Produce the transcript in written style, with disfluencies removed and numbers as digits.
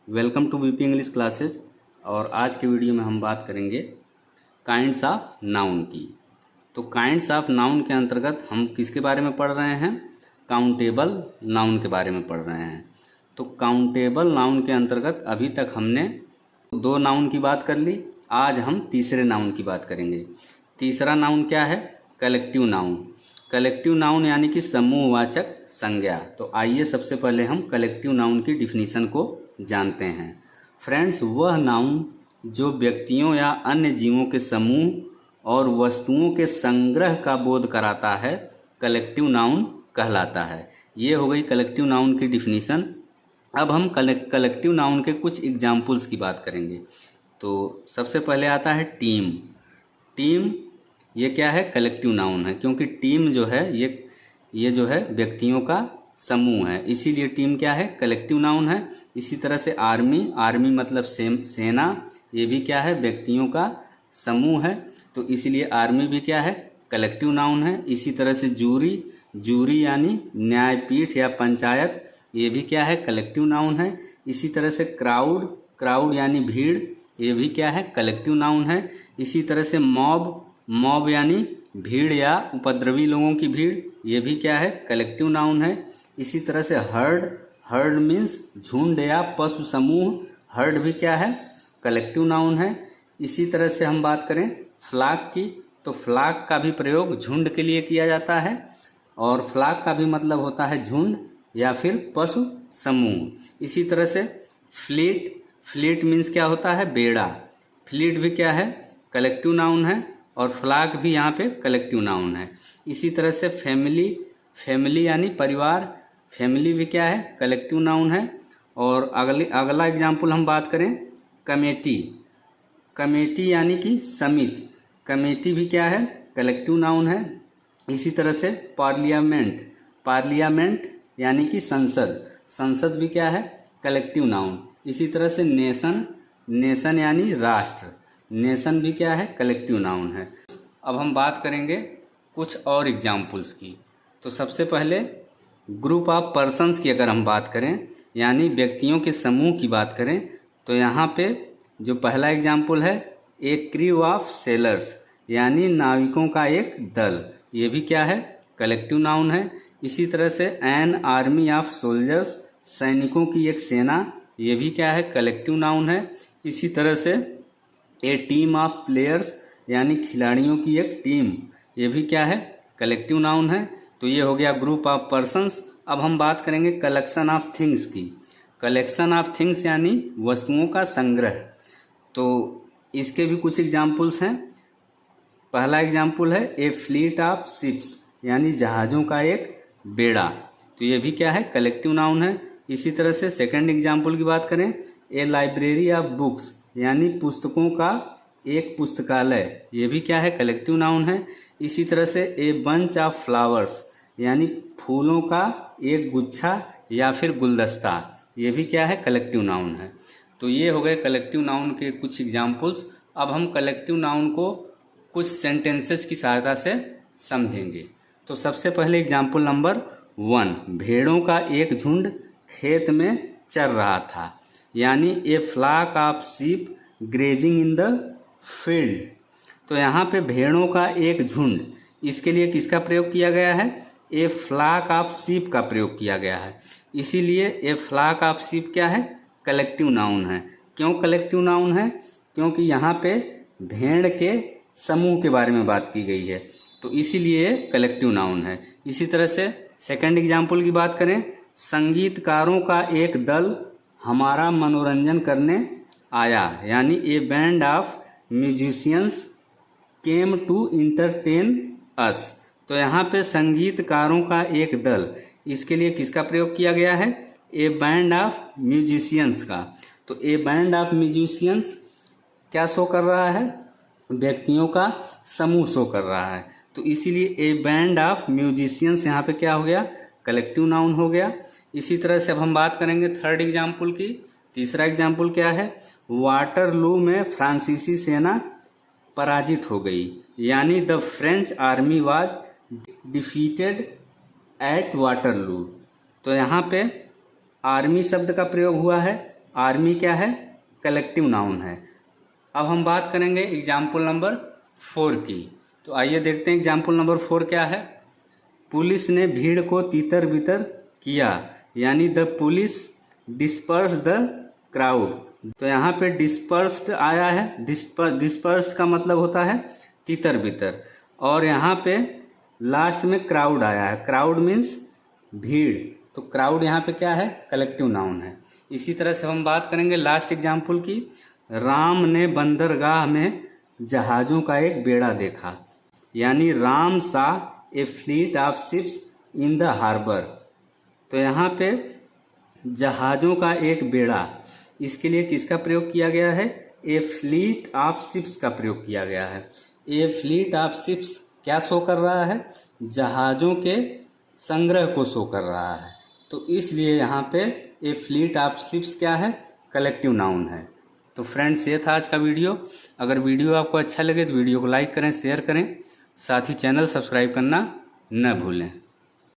Welcome to VP English classes. और आज के वीडियो में हम बात करेंगे काइंड्स ऑफ नाउन की। तो काइंड्स ऑफ नाउन के अंतर्गत हम किसके बारे में पढ़ रहे हैं? काउंटेबल नाउन के बारे में पढ़ रहे हैं। तो काउंटेबल नाउन के अंतर्गत अभी तक हमने दो नाउन की बात कर ली। आज हम तीसरे नाउन की बात करेंगे। तीसरा नाउन क्या है? Collective noun. कलेक्टिव नाउन यानी कि समूहवाचक संज्ञा। तो आइए सबसे पहले हम कलेक्टिव नाउन की डिफिनीशन को जानते हैं। फ्रेंड्स, वह नाउन जो व्यक्तियों या अन्य जीवों के समूह और वस्तुओं के संग्रह का बोध कराता है, कलेक्टिव नाउन कहलाता है। ये हो गई कलेक्टिव नाउन की डिफिनीशन। अब हम कलेक्टिव नाउन के कुछ एग्जाम्पल्स की बात करेंगे। तो सबसे पहले आता है टीम। टीम ये क्या है? कलेक्टिव नाउन है, क्योंकि टीम जो है ये जो है व्यक्तियों का समूह है, इसीलिए टीम क्या है? कलेक्टिव नाउन है। इसी तरह से आर्मी मतलब सेना, ये भी क्या है? व्यक्तियों का समूह है, तो इसीलिए आर्मी भी क्या है? कलेक्टिव नाउन है। इसी तरह से जूरी यानी न्यायपीठ या पंचायत, ये भी क्या है? कलेक्टिव नाउन है। इसी तरह से क्राउड यानी भीड़, ये भी क्या है? कलेक्टिव नाउन है। इसी तरह से मॉब यानी भीड़ या उपद्रवी लोगों की भीड़, ये भी क्या है? कलेक्टिव नाउन है। इसी तरह से हर्ड मीन्स झुंड या पशु समूह, हर्ड भी क्या है? कलेक्टिव नाउन है। इसी तरह से हम बात करें फ्लाक की, तो फ्लाक का भी प्रयोग झुंड के लिए किया जाता है, और फ्लाक का भी मतलब होता है झुंड या फिर पशु समूह। इसी तरह से फ्लीट मीन्स क्या होता है? बेड़ा। फ्लीट भी क्या है? कलेक्टिव नाउन है, और फ्लाक भी यहाँ पे कलेक्टिव नाउन है। इसी तरह से फैमिली यानी परिवार, फैमिली भी क्या है? कलेक्टिव नाउन है। और अगला एग्जाम्पल हम बात करें कमेटी यानी कि समिति, कमेटी भी क्या है? कलेक्टिव नाउन है। इसी तरह से पार्लियामेंट यानी कि संसद भी क्या है? Collective noun. इसी तरह से नेशन यानी राष्ट्र, नेशन भी क्या है? कलेक्टिव नाउन है। अब हम बात करेंगे कुछ और एग्जाम्पल्स की। तो सबसे पहले ग्रुप ऑफ पर्सन्स की अगर हम बात करें, यानी व्यक्तियों के समूह की बात करें, तो यहाँ पे जो पहला एग्जाम्पल है, एक क्रू ऑफ सेलर्स यानी नाविकों का एक दल, ये भी क्या है? कलेक्टिव नाउन है। इसी तरह से एन आर्मी ऑफ सोल्जर्स, सैनिकों की एक सेना, ये भी क्या है? कलेक्टिव नाउन है। इसी तरह से ए टीम ऑफ प्लेयर्स यानी खिलाड़ियों की एक टीम, ये भी क्या है? कलेक्टिव नाउन है। तो ये हो गया ग्रुप ऑफ पर्सन्स। अब हम बात करेंगे कलेक्शन ऑफ थिंग्स की। कलेक्शन ऑफ थिंग्स यानी वस्तुओं का संग्रह। तो इसके भी कुछ एग्जाम्पल्स हैं। पहला एग्जाम्पल है ए फ्लीट ऑफ शिप्स यानी जहाज़ों का एक बेड़ा, तो ये भी क्या है? कलेक्टिव नाउन है। इसी तरह से सेकंड एग्जाम्पल की बात करें, ए लाइब्रेरी ऑफ बुक्स यानी पुस्तकों का एक पुस्तकालय, ये भी क्या है? कलेक्टिव नाउन है। इसी तरह से ए बंच ऑफ फ्लावर्स यानी फूलों का एक गुच्छा या फिर गुलदस्ता, ये भी क्या है? कलेक्टिव नाउन है। तो ये हो गए कलेक्टिव नाउन के कुछ एग्जाम्पल्स। अब हम कलेक्टिव नाउन को कुछ सेंटेंसेस की सहायता से समझेंगे। तो सबसे पहले एग्जाम्पल नंबर 1, भेड़ों का एक झुंड खेत में चर रहा था, यानी a flock of sheep grazing in the field. तो यहाँ पे भेड़ों का एक झुंड, इसके लिए किसका प्रयोग किया गया है? ए फ्लाक ऑफ शीप का प्रयोग किया गया है। इसीलिए ए फ्लाक ऑफ शीप क्या है? कलेक्टिव नाउन है। क्यों कलेक्टिव नाउन है? क्योंकि यहाँ पे भेड़ के समूह के बारे में बात की गई है, तो इसीलिए कलेक्टिव नाउन है। इसी तरह से सेकंड एग्जाम्पल की बात करें, संगीतकारों का एक दल हमारा मनोरंजन करने आया, यानी a band of musicians came to entertain us. तो यहाँ पे संगीतकारों का एक दल, इसके लिए किसका प्रयोग किया गया है? ए बैंड ऑफ म्यूजिशियंस का। तो ए बैंड ऑफ म्यूजिशियंस क्या शो कर रहा है? व्यक्तियों का समूह शो कर रहा है, तो इसीलिए ए बैंड ऑफ म्यूजिशियंस यहाँ पे क्या हो गया? कलेक्टिव नाउन हो गया। इसी तरह से अब हम बात करेंगे थर्ड एग्जाम्पल की। तीसरा एग्जाम्पल क्या है? वाटरलू में फ्रांसीसी सेना पराजित हो गई, यानी the French army was defeated at Waterloo. तो यहाँ पे आर्मी शब्द का प्रयोग हुआ है। आर्मी क्या है, कलेक्टिव नाउन है। अब हम बात करेंगे एग्जाम्पल नंबर 4 की। तो आइए देखते हैं एग्जाम्पल नंबर 4 क्या है। पुलिस ने भीड़ को तितर बितर किया, यानी the police disperse the crowd. तो यहाँ पे डिस्पर्स्ड आया है, डिस्पर्स्ड का मतलब होता है तितर बितर, और यहाँ पे लास्ट में क्राउड आया है। क्राउड मीन्स भीड़, तो क्राउड यहाँ पे क्या है, कलेक्टिव नाउन है। इसी तरह से हम बात करेंगे लास्ट एग्जाम्पल की। राम ने बंदरगाह में जहाज़ों का एक बेड़ा देखा, यानी Ram saw a fleet of ships in the harbour. तो यहाँ पे जहाज़ों का एक बेड़ा, इसके लिए किसका प्रयोग किया गया है, ए फ्लीट ऑफ शिप्स का प्रयोग किया गया है। ए फ्लीट ऑफ शिप्स क्या शो कर रहा है, जहाज़ों के संग्रह को शो कर रहा है। तो इसलिए यहाँ पे ए फ्लीट ऑफ शिप्स क्या है, कलेक्टिव नाउन है। तो फ्रेंड्स, ये था आज का वीडियो। अगर वीडियो आपको अच्छा लगे तो वीडियो को लाइक करें, शेयर करें, साथ ही चैनल सब्सक्राइब करना न भूलें।